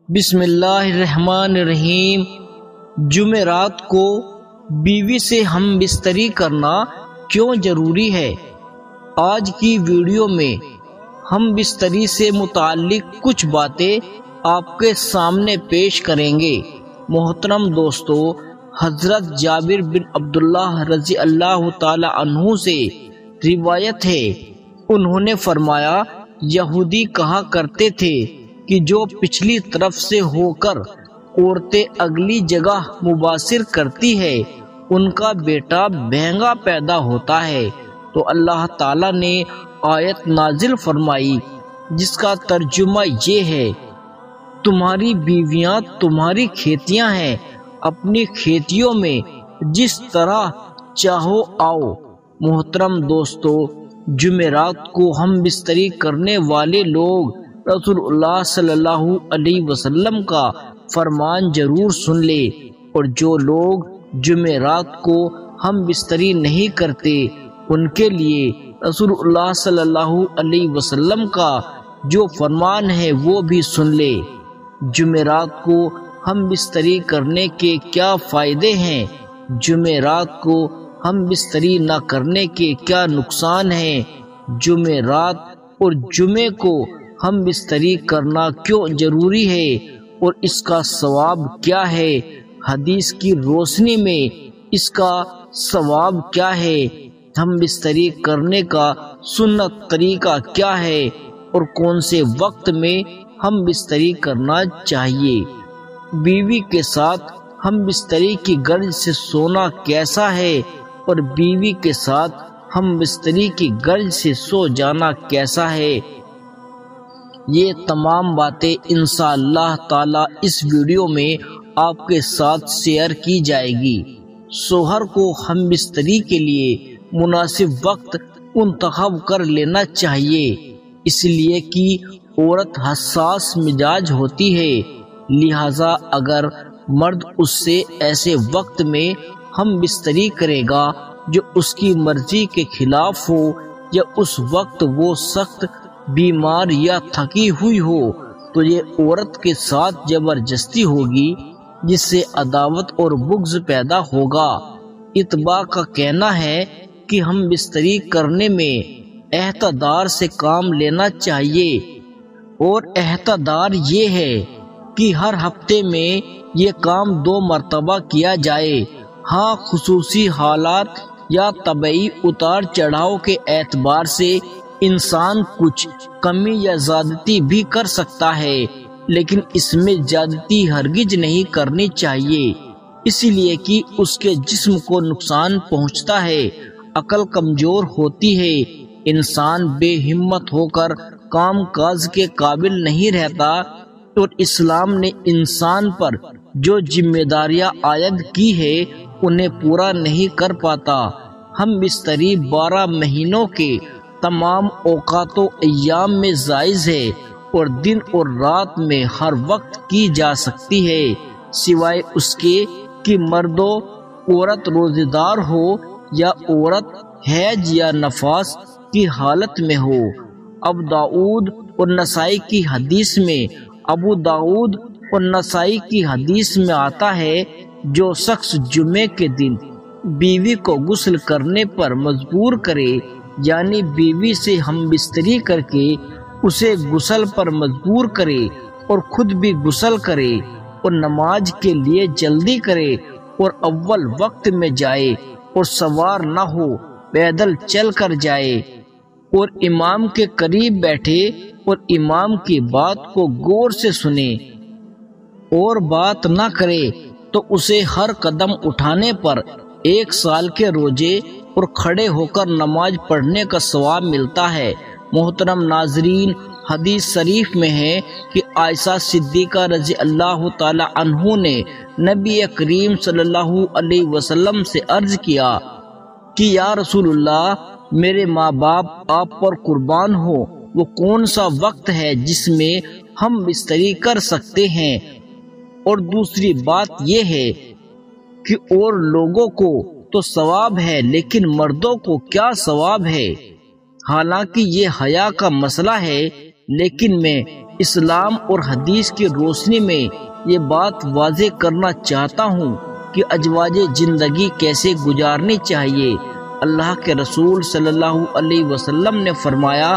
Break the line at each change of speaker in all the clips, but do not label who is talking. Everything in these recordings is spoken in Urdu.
بسم اللہ الرحمن الرحیم۔ جمعرات کو بیوی سے ہم بستری کرنا کیوں ضروری ہے؟ آج کی ویڈیو میں ہم بستری سے متعلق کچھ باتیں آپ کے سامنے پیش کریں گے۔ محترم دوستو، حضرت جابر بن عبداللہ رضی اللہ تعالی عنہ سے روایت ہے، انہوں نے فرمایا، یہودی کہا کرتے تھے کہ جو پچھلی طرف سے ہو کر عورتیں اگلی جگہ مباشر کرتی ہے ان کا بیٹا بہنگا پیدا ہوتا ہے۔ تو اللہ تعالیٰ نے آیت نازل فرمائی جس کا ترجمہ یہ ہے، تمہاری بیویاں تمہاری کھیتیاں ہیں، اپنی کھیتیوں میں جس طرح چاہو آؤ۔ محترم دوستو، جمعرات کو ہم بستری کرنے والے لوگ رسول اللہ صلی اللہ علیہ وسلم کا فرمان ضرور سن لے، اور جو لوگ جمعرات کو ہم بستری نہیں کرتے ان کے لیے رسول اللہ صلی اللہ علیہ وسلم کا جو فرمان ہے وہ بھی سن لے۔ جمعرات کو ہم بستری کرنے کے کیا فائدے ہیں؟ جمعرات کو ہم بستری نہ کرنے کے کیا نقصان ہیں؟ جمعرات اور جمعے کو ہم بستری کرنا کیوں ضروری ہے اور اس کا ثواب کیا ہے؟ حدیث کی روشنی میں اس کا ثواب کیا ہے؟ ہم بستری کرنے کا سنت طریقہ کیا ہے اور کون سے وقت میں ہم بستری کرنا چاہیے؟ بیوی کے ساتھ ہم بستری کی غرض سے سونا کیسا ہے اور بیوی کے ساتھ ہم بستری کی غرض سے سو جانا کیسا ہے؟ یہ تمام باتیں انشاءاللہ تعالی اس ویڈیو میں آپ کے ساتھ شیئر کی جائے گی۔ شوہر کو ہم بستری کے لیے مناسب وقت منتخب کر لینا چاہیے، اس لیے کہ عورت حساس مزاج ہوتی ہے، لہذا اگر مرد اس سے ایسے وقت میں ہم بستری کرے گا جو اس کی مرضی کے خلاف ہو، یا اس وقت وہ سخت بیمار یا تھکی ہوئی ہو، تو یہ عورت کے ساتھ زبردستی ہوگی جس سے عداوت اور بغض پیدا ہوگا۔ اتباع کا کہنا ہے کہ ہم بستری کرنے میں احتیاط سے کام لینا چاہیے، اور احتیاط یہ ہے کہ ہر ہفتے میں یہ کام 2 مرتبہ کیا جائے۔ ہاں، خصوصی حالات یا طبعی اتار چڑھاؤ کے اعتبار سے انسان کچھ کمی یا زیادتی بھی کر سکتا ہے، لیکن اس میں زیادتی ہرگز نہیں کرنی چاہیے، اسی لیے کہ اس کے جسم کو نقصان پہنچتا ہے، عقل کمزور ہوتی ہے، انسان بے ہمت ہو کر کام کاج کے قابل نہیں رہتا، اور اسلام نے انسان پر جو ذمہ داریاں عائد کی ہے انہیں پورا نہیں کر پاتا۔ ہم بستری 12 مہینوں کے تمام اوقات و ایام میں جائز ہے، اور دن اور رات میں ہر وقت کی جا سکتی ہے، سوائے اس کے کہ مرد و عورت روزہ دار ہو یا عورت حیض یا نفاس کی حالت میں ہو۔ ابو داؤد اور نسائی کی حدیث میں آتا ہے، جو شخص جمعے کے دن بیوی کو غسل کرنے پر مجبور کرے، یعنی بیوی سے ہم بستری کر کے اسے غسل پر مجبور کرے اور خود بھی غسل کرے اور نماز کے لیے جلدی کرے اور اول وقت میں جائے اور سوار نہ ہو، پیدل چل کر جائے اور امام کے قریب بیٹھے اور امام کی بات کو غور سے سنے اور بات نہ کرے، تو اسے ہر قدم اٹھانے پر 1 سال کے روزے اور کھڑے ہو کر نماز پڑھنے کا ثواب ملتا ہے۔ محترم ناظرین، حدیث شریف میں ہے کہ عائشہ صدیقہ رضی اللہ تعالی عنہ نے نبی کریم صلی اللہ علیہ وسلم سے عرض کیا کہ یا رسول اللہ، میرے ماں باپ آپ پر قربان ہو، وہ کون سا وقت ہے جس میں ہم بستری کر سکتے ہیں؟ اور دوسری بات یہ ہے کہ اور لوگوں کو تو ثواب ہے، لیکن مردوں کو کیا ثواب ہے؟ حالانکہ یہ حیا کا مسئلہ ہے، لیکن میں اسلام اور حدیث کی روشنی میں یہ بات واضح کرنا چاہتا ہوں کہ ازواج زندگی کیسے گزارنی چاہیے۔ اللہ کے رسول صلی اللہ علیہ وسلم نے فرمایا،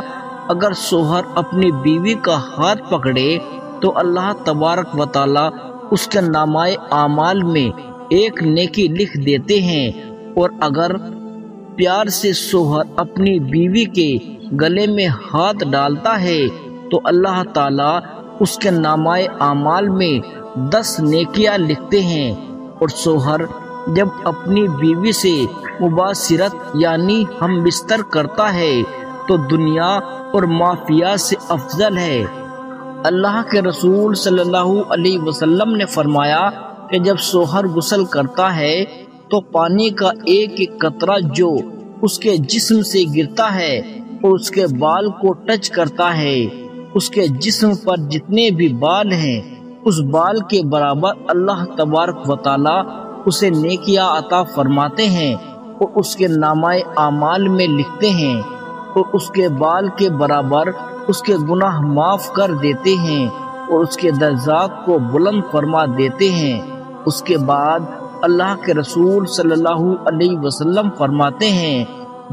اگر شوہر اپنی بیوی کا ہاتھ پکڑے تو اللہ تبارک و تعالی اس کے نامہ اعمال میں ایک نیکی لکھ دیتے ہیں، اور اگر پیار سے شوہر اپنی بیوی کے گلے میں ہاتھ ڈالتا ہے تو اللہ تعالیٰ اس کے نامہ اعمال میں 10 نیکیاں لکھتے ہیں، اور شوہر جب اپنی بیوی سے مباشرت یعنی ہم بستر کرتا ہے تو دنیا اور مافیات سے افضل ہے۔ اللہ کے رسول صلی اللہ علیہ وسلم نے فرمایا کہ جب شوہر غسل کرتا ہے تو پانی کا ایک ایک قطرہ جو اس کے جسم سے گرتا ہے اور اس کے بال کو ٹچ کرتا ہے، اس کے جسم پر جتنے بھی بال ہیں اس بال کے برابر اللہ تبارک و تعالی اسے نیکیاں عطا فرماتے ہیں اور اس کے نامہ اعمال میں لکھتے ہیں، اور اس کے بال کے برابر اس کے گناہ معاف کر دیتے ہیں اور اس کے درجات کو بلند فرما دیتے ہیں۔ اس کے بعد اللہ کے رسول صلی اللہ علیہ وسلم فرماتے ہیں،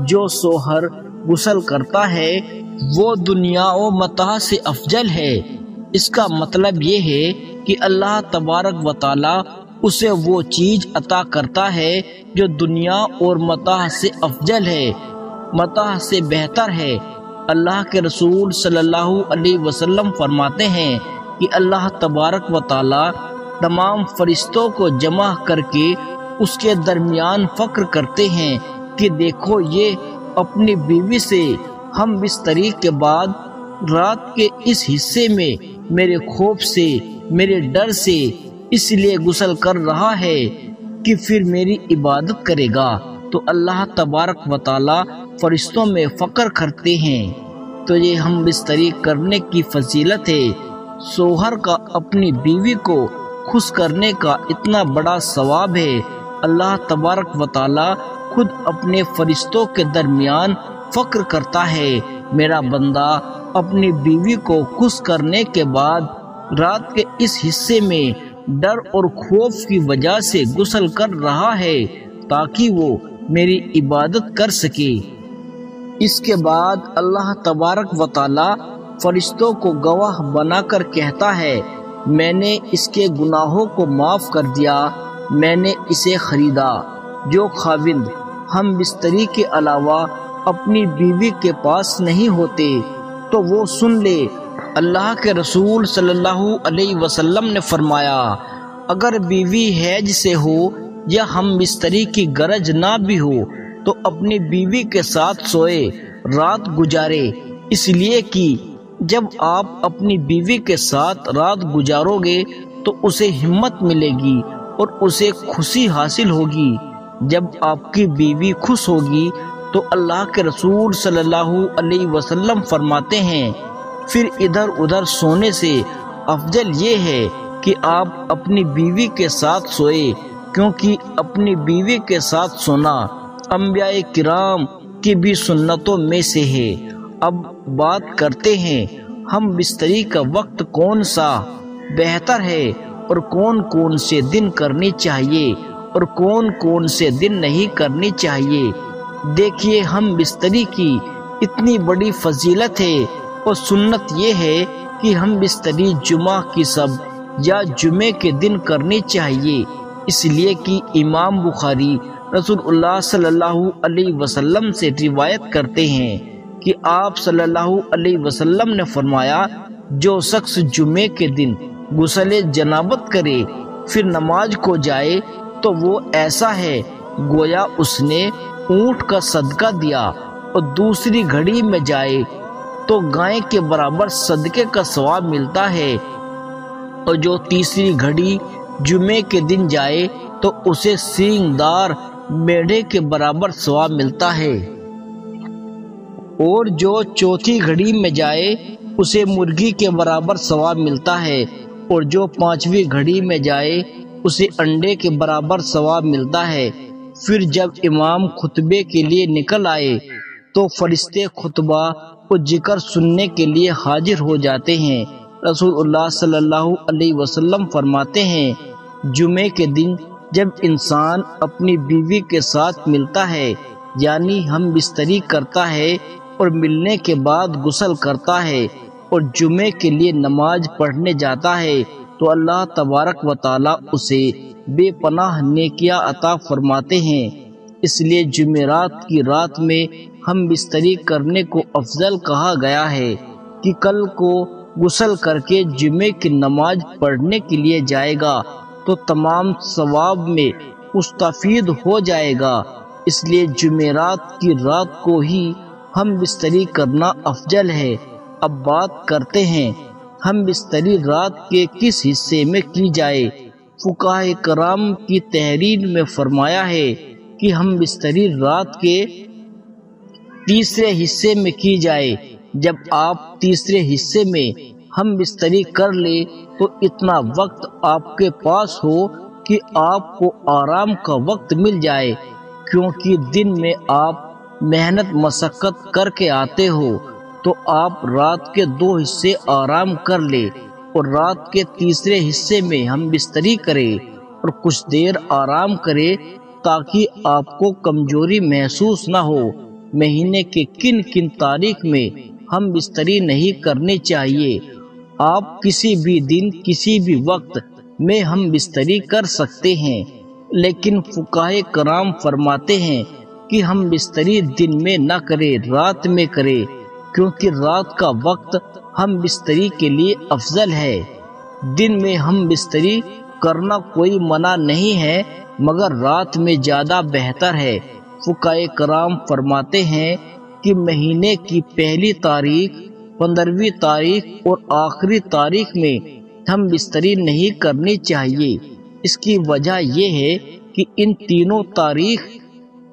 جو شوہر غسل کرتا ہے وہ دنیا و متاع سے افضل ہے۔ اس کا مطلب یہ ہے کہ اللہ تبارک و تعالی اسے وہ چیز عطا کرتا ہے جو دنیا اور متاع سے افضل ہے، متاع سے بہتر ہے۔ اللہ کے رسول صلی اللہ علیہ وسلم فرماتے ہیں کہ اللہ تبارک و تعالی تمام فرشتوں کو جمع کر کے اس کے درمیان فخر کرتے ہیں کہ دیکھو یہ اپنی بیوی سے ہم بستری کے بعد رات کے اس حصے میں میرے خوف سے، میرے ڈر سے اس لیے غسل کر رہا ہے کہ پھر میری عبادت کرے گا۔ تو اللہ تبارک و تعالی فرشتوں میں فخر کرتے ہیں۔ تو یہ ہم بستری کرنے کی فضیلت ہے۔ شوہر کا اپنی بیوی کو خوش کرنے کا اتنا بڑا ثواب ہے۔ اللہ تبارک و تعالی خود اپنے فرشتوں کے درمیان فخر کرتا ہے، میرا بندہ اپنی بیوی کو خوش کرنے کے بعد رات کے اس حصے میں ڈر اور خوف کی وجہ سے غسل کر رہا ہے تاکہ وہ میری عبادت کر سکے۔ اس کے بعد اللہ تبارک و تعالی فرشتوں کو گواہ بنا کر کہتا ہے، میں نے اس کے گناہوں کو معاف کر دیا، میں نے اسے خریدا۔ جو خاوند ہم بستری کے علاوہ اپنی بیوی کے پاس نہیں ہوتے تو وہ سن لے، اللہ کے رسول صلی اللہ علیہ وسلم نے فرمایا، اگر بیوی حیض سے ہو یا ہم بستری کی غرض نہ بھی ہو تو اپنی بیوی کے ساتھ سوئے، رات گزارے، اس لیے کہ جب آپ اپنی بیوی کے ساتھ رات گزارو گے تو اسے ہمت ملے گی اور اسے خوشی حاصل ہوگی۔ جب آپ کی بیوی خوش ہوگی تو اللہ کے رسول صلی اللہ علیہ وسلم فرماتے ہیں، پھر ادھر ادھر سونے سے افضل یہ ہے کہ آپ اپنی بیوی کے ساتھ سوئے، کیونکہ اپنی بیوی کے ساتھ سونا انبیاء کرام کی بھی سنتوں میں سے ہے۔ اب بات کرتے ہیں ہم بستری کا وقت کون سا بہتر ہے اور کون کون سے دن کرنی چاہیے اور کون کون سے دن نہیں کرنی چاہیے۔ دیکھیے ہم بستری کی اتنی بڑی فضیلت ہے اور سنت یہ ہے کہ ہم بستری جمعہ کی سب یا جمعے کے دن کرنی چاہیے، اس لیے کہ امام بخاری رسول اللہ صلی اللہ علیہ وسلم سے روایت کرتے ہیں کہ آپ صلی اللہ علیہ وسلم نے فرمایا، جو شخص جمعے کے دن غسل جنابت کرے پھر نماز کو جائے تو وہ ایسا ہے گویا اس نے اونٹ کا صدقہ دیا، اور دوسری گھڑی میں جائے تو گائے کے برابر صدقے کا ثواب ملتا ہے، اور جو تیسری گھڑی جمعے کے دن جائے تو اسے سینگ دار میڑھے کے برابر ثواب ملتا ہے، اور جو چوتھی گھڑی میں جائے اسے مرغی کے برابر ثواب ملتا ہے، اور جو پانچویں گھڑی میں جائے اسے انڈے کے برابر ثواب ملتا ہے۔ پھر جب امام خطبے کے لیے نکل آئے تو فرشتے خطبہ و ذکر سننے کے لیے حاضر ہو جاتے ہیں۔ رسول اللہ صلی اللہ علیہ وسلم فرماتے ہیں، جمعے کے دن جب انسان اپنی بیوی کے ساتھ ملتا ہے، یعنی ہم بستری کرتا ہے اور ملنے کے بعد غسل کرتا ہے اور جمعے کے لیے نماز پڑھنے جاتا ہے، تو اللہ تبارک و تعالیٰ اسے بے پناہ نیکیاں عطا فرماتے ہیں۔ اس لیے جمعرات کی رات میں ہم بستری کرنے کو افضل کہا گیا ہے کہ کل کو غسل کر کے جمعے کی نماز پڑھنے کے لیے جائے گا تو تمام ثواب میں مستفید ہو جائے گا۔ اس لیے جمعرات کی رات کو ہی ہم بستری کرنا افضل ہے۔ اب بات کرتے ہیں ہم بستری رات کے کس حصے میں کی جائے۔ فقہائے کرام کی تحریر میں فرمایا ہے کہ ہم بستری رات کے تیسرے حصے میں کی جائے۔ جب آپ تیسرے حصے میں ہم بستری کر لے تو اتنا وقت آپ کے پاس ہو کہ آپ کو آرام کا وقت مل جائے، کیونکہ دن میں آپ محنت مشقت کر کے آتے ہو، تو آپ رات کے 2 حصے آرام کر لے اور رات کے تیسرے حصے میں ہم بستری کرے اور کچھ دیر آرام کرے تاکہ آپ کو کمزوری محسوس نہ ہو۔ مہینے کے کن کن تاریخ میں ہم بستری نہیں کرنی چاہیے؟ آپ کسی بھی دن کسی بھی وقت میں ہم بستری کر سکتے ہیں، لیکن فقہائے کرام فرماتے ہیں کہ ہم بستری دن میں نہ کرے، رات میں کرے، کیونکہ رات کا وقت ہم بستری کے لیے افضل ہے۔ دن میں ہم بستری کرنا کوئی منع نہیں ہے، مگر رات میں زیادہ بہتر ہے۔ فقہائے کرام فرماتے ہیں کہ مہینے کی پہلی تاریخ، 15ویں تاریخ اور آخری تاریخ میں ہم بستری نہیں کرنی چاہیے۔ اس کی وجہ یہ ہے کہ ان تینوں تاریخ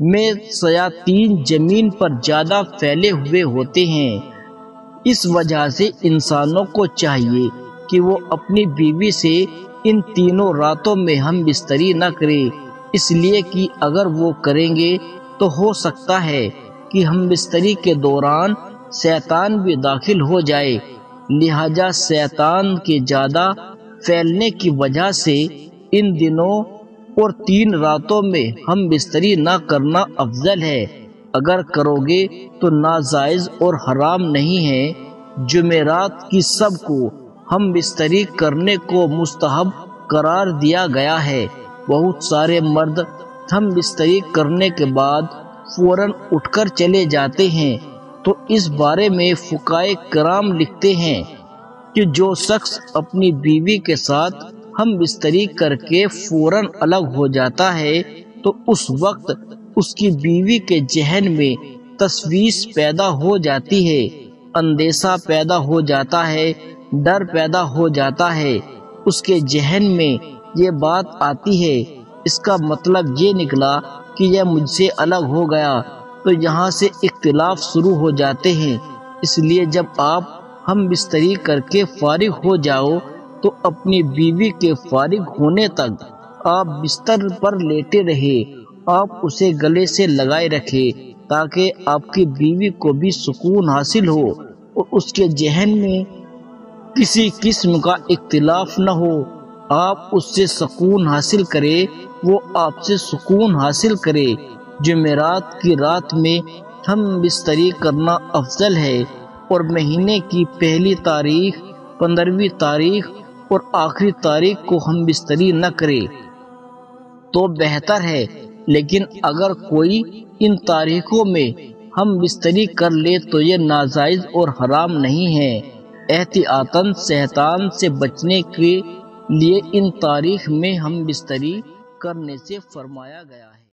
میں شیاطین زمین پر زیادہ پھیلے ہوئے ہوتے ہیں۔ اس وجہ سے انسانوں کو چاہیے کہ وہ اپنی بیوی سے ان تینوں راتوں میں ہم بستری نہ کرے، اس لیے کہ اگر وہ کریں گے تو ہو سکتا ہے کہ ہم بستری کے دوران شیطان بھی داخل ہو جائے، لہذا شیطان کے زیادہ پھیلنے کی وجہ سے ان دنوں اور 3 راتوں میں ہم بستری نہ کرنا افضل ہے۔ اگر کرو گے تو ناجائز اور حرام نہیں ہے۔ جمعرات کی سب کو ہم بستری کرنے کو مستحب قرار دیا گیا ہے۔ بہت سارے مرد ہم بستری کرنے کے بعد فوراً اٹھ کر چلے جاتے ہیں، تو اس بارے میں فقہائے کرام لکھتے ہیں کہ جو شخص اپنی بیوی کے ساتھ ہم بستری کر کے فوراً الگ ہو جاتا ہے تو اس وقت اس کی بیوی کے ذہن میں تشویش پیدا ہو جاتی ہے، اندیشہ پیدا ہو جاتا ہے، ڈر پیدا ہو جاتا ہے۔ اس کے ذہن میں یہ بات آتی ہے، اس کا مطلب یہ نکلا کہ یہ مجھ سے الگ ہو گیا، تو یہاں سے اختلاف شروع ہو جاتے ہیں۔ اس لیے جب آپ ہم بستری کر کے فارغ ہو جاؤ تو اپنی بیوی کے فارغ ہونے تک آپ بستر پر لیٹے رہے، آپ اسے گلے سے لگائے رکھے تاکہ آپ کی بیوی کو بھی سکون حاصل ہو اور اس کے ذہن میں کسی قسم کا اختلاف نہ ہو۔ آپ اس سے سکون حاصل کرے، وہ آپ سے سکون حاصل کرے۔ جمعرات کی رات میں ہم بستری کرنا افضل ہے اور مہینے کی پہلی تاریخ، 15ویں تاریخ اور آخری تاریخ کو ہم بستری نہ کرے تو بہتر ہے، لیکن اگر کوئی ان تاریخوں میں ہم بستری کر لے تو یہ ناجائز اور حرام نہیں ہے۔ احتیاطاً شیطان سے بچنے کے لیے ان تاریخ میں ہم بستری کرنے سے فرمایا گیا ہے۔